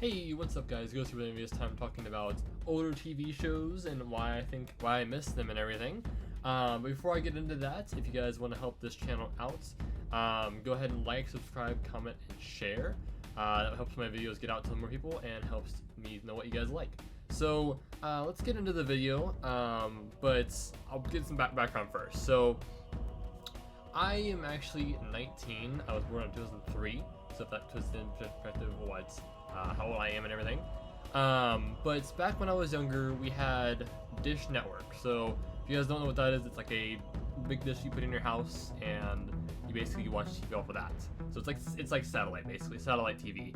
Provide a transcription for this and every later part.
Hey, what's up guys? Ghost here with this time talking about older TV shows and why I miss them and everything. But before I get into that, if you guys want to help this channel out, go ahead and like, subscribe, comment, and share. That helps my videos get out to more people and helps me know what you guys like. So let's get into the video, but I'll get some background first. So I am actually 19. I was born in 2003, so if that puts in perspective of how old I am and everything. But back when I was younger, we had Dish Network. So if you guys don't know what that is, it's like a big dish you put in your house, and you basically watch TV off of that. So it's like satellite, basically satellite TV.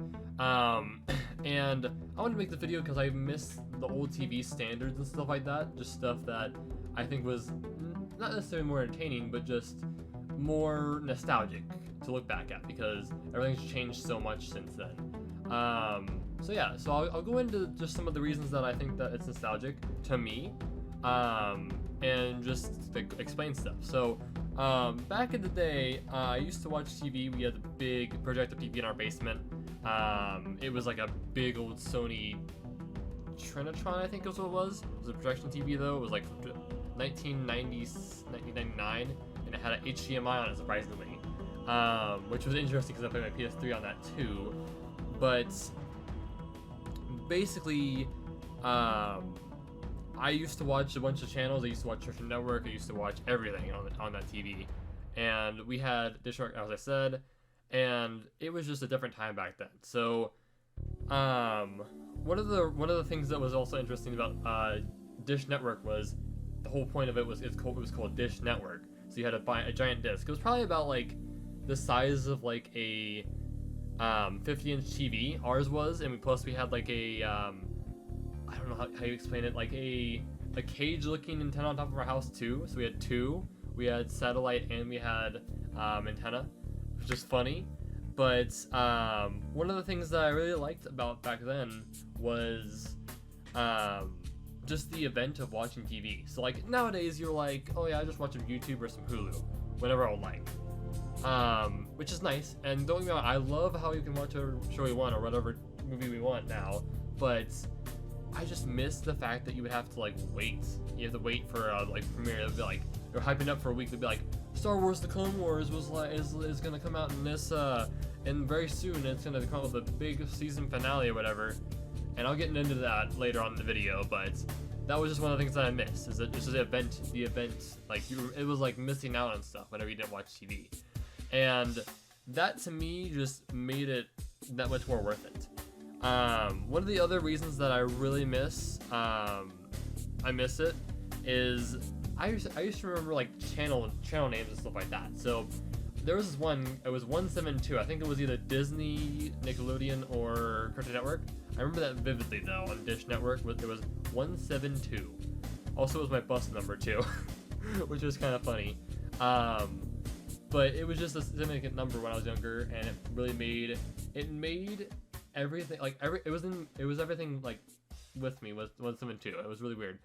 And I wanted to make the video because I miss the old TV standards and stuff like that. Just stuff that I think was not necessarily more entertaining, but just more nostalgic to look back at because everything's changed so much since then. So I'll go into just some of the reasons that I think that it's nostalgic to me, and just explain stuff. So back in the day, I used to watch TV. We had a big projector TV in our basement. It was like a big old Sony Trinitron, I think is what it was. It was a projection TV though. It was like 1999, and it had an HDMI on it, surprisingly, which was interesting because I played my PS3 on that too. But basically, I used to watch a bunch of channels. I used to watch Cartoon Network. I used to watch everything on that TV, and we had Dish Network, as I said, and it was just a different time back then. So, one of the things that was also interesting about Dish Network was the whole point of it was it was called Dish Network. So you had to buy a giant disc. It was probably about like the size of like a 50-inch TV. Ours was, and plus we had like a I don't know how you explain it, like a cage looking antenna on top of our house too. So we had two. We had satellite and we had antenna, which is funny. But one of the things that I really liked about back then was just the event of watching TV. So like nowadays you're like, oh yeah, I just watch some YouTube or some Hulu whenever I would like. Which is nice, and don't get me wrong, I love how you can watch whatever show we want or whatever movie we want now, but I just miss the fact that you would have to like wait. You have to wait for like premiere. It'd be like they're hyping up for a week. They'd be like, Star Wars: The Clone Wars is gonna come out in this and very soon it's gonna come out with a big season finale or whatever. And I'll get into that later on in the video, but that was just one of the things that I missed. Is that just the event like it was like missing out on stuff whenever you didn't watch TV. And that to me just made it that much more worth it. One of the other reasons that I really miss it is I used to remember like channel names and stuff like that. So there was this one, it was 172. I think it was either Disney, Nickelodeon, or Cartoon Network. I remember that vividly though on Dish Network. It was 172. Also, it was my bus number too, which was kind of funny. But it was just a significant number when I was younger, and it really made everything like it was everything like with me was 172. It was really weird.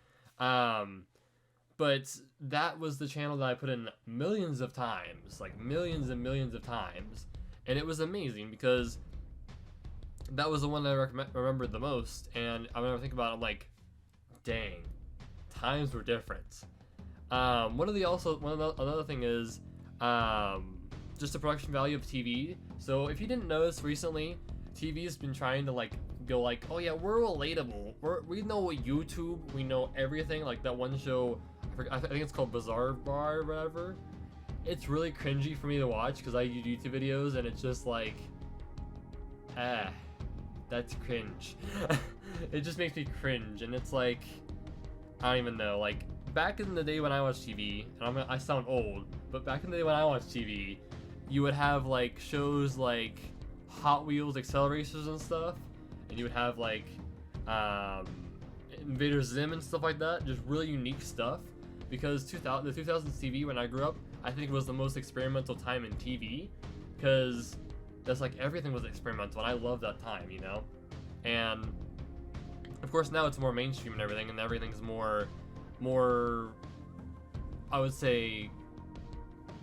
But that was the channel that I put in millions of times, like millions and millions of times, and it was amazing because that was the one that I remembered the most. And I whenever I think about it, I'm like, dang, times were different. Another thing is just the production value of TV. So if you didn't notice recently, TV's been trying to like go like, oh yeah, we're relatable. We know YouTube, we know everything. Like that one show, I think it's called Bizarre Bar or whatever. It's really cringy for me to watch because I use YouTube videos, and it's just like, that's cringe. It just makes me cringe, and it's like, I don't even know. Like back in the day when I watched TV, and I sound old, but back in the day when I watched TV, you would have like shows like Hot Wheels Acceleracers and stuff, and you would have like Invader Zim and stuff like that, just really unique stuff. Because the 2000s TV when I grew up, I think it was the most experimental time in TV, because that's like everything was experimental, and I love that time, you know. And of course now it's more mainstream and everything's more I would say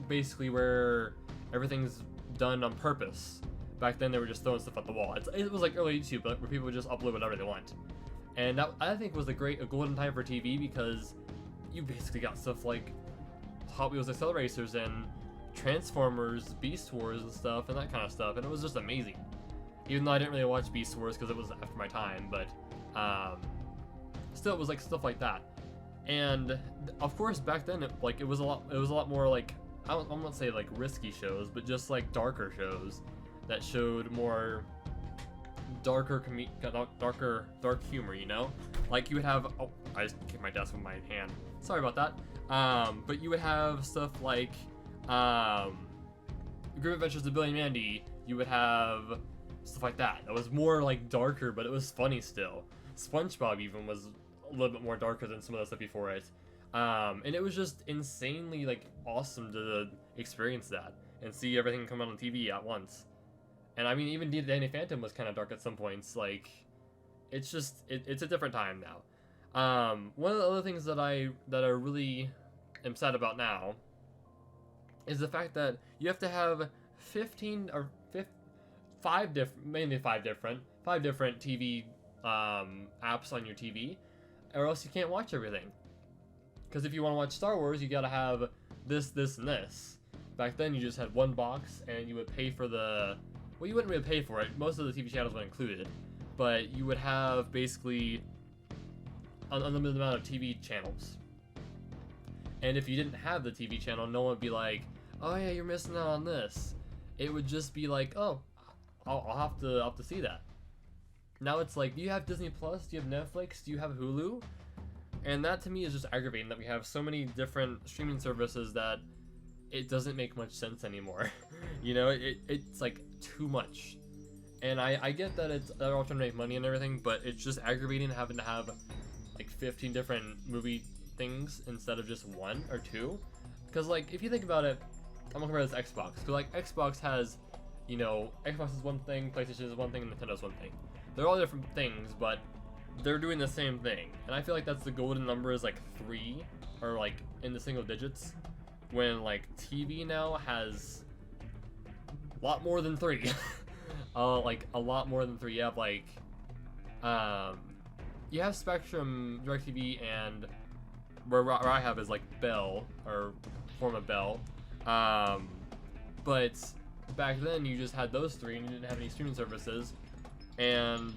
basically where everything's done on purpose. Back then, they were just throwing stuff at the wall. It was like early YouTube, but where people would just upload whatever they want. And that, I think, was a golden time for TV, because you basically got stuff like Hot Wheels Excel Racers and Transformers, Beast Wars and stuff, and that kind of stuff, and it was just amazing. Even though I didn't really watch Beast Wars because it was after my time, but still, it was like stuff like that. And of course, back then, it was a lot more like, I'm not say like risky shows, but just like darker shows that showed more dark humor, you know? Like you would have, oh, I just kicked my desk with my hand. Sorry about that. But you would have stuff like Grim Adventures of Billy and Mandy. You would have stuff like that. That was more like darker, but it was funny still. SpongeBob even was a little bit more darker than some of the stuff before it. And it was just insanely like awesome to experience that and see everything come out on TV at once. And I mean, even Danny Phantom was kind of dark at some points. Like, it's just it's a different time now. One of the other things that I really am sad about now is the fact that you have to have 5 different TV apps on your TV, or else you can't watch everything. Because if you want to watch Star Wars, you gotta have this, and this. Back then, you just had one box, and you would pay for the... Well, you wouldn't really pay for it. Most of the TV channels weren't included. But you would have, basically, an unlimited amount of TV channels. And if you didn't have the TV channel, no one would be like, oh yeah, you're missing out on this. It would just be like, oh, I'll have to see that. Now it's like, do you have Disney Plus? Do you have Netflix? Do you have Hulu? And that to me is just aggravating, that we have so many different streaming services that it doesn't make much sense anymore. You know, it's like too much. And I get that they're all trying to make money and everything, but it's just aggravating having to have like 15 different movie things instead of just 1 or 2. Because like, if you think about it, I'm gonna compare this to Xbox. Because like, Xbox has, you know, Xbox is one thing, PlayStation is one thing, and Nintendo's one thing. They're all different things, but they're doing the same thing. And I feel like that's the golden number, is like 3, or like in the single digits. When like TV now has a lot more than 3. Like a lot more than 3. You have like, you have Spectrum, DirecTV, and where I have is like Bell, or form of Bell. But back then you just had those 3 and you didn't have any streaming services. And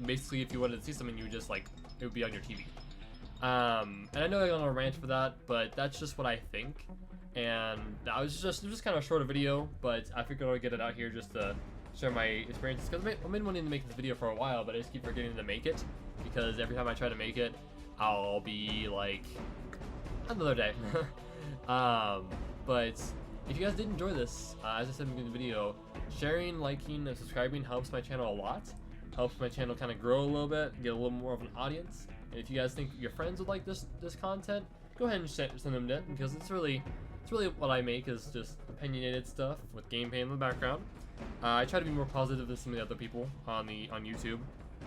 basically, if you wanted to see something, you would just like, it would be on your TV. And I know I got on a rant for that, but that's just what I think. And it was just kind of a shorter video, but I figured I would get it out here just to share my experiences. Because I've been wanting to make this video for a while, but I just keep forgetting to make it. Because every time I try to make it, I'll be like, another day. But if you guys did enjoy this, as I said in the beginning of the video, sharing, liking, and subscribing helps my channel a lot. Helps my channel kind of grow a little bit, get a little more of an audience. And if you guys think your friends would like this content, go ahead and send them in, because it's really what I make, is just opinionated stuff with gameplay in the background. I try to be more positive than some of the other people on YouTube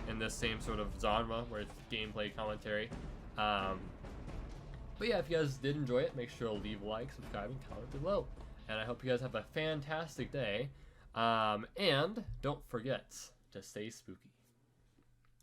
in this same sort of genre where it's gameplay commentary. But yeah, if you guys did enjoy it, make sure to leave a like, subscribe, and comment below. And I hope you guys have a fantastic day. And don't forget to stay spooky.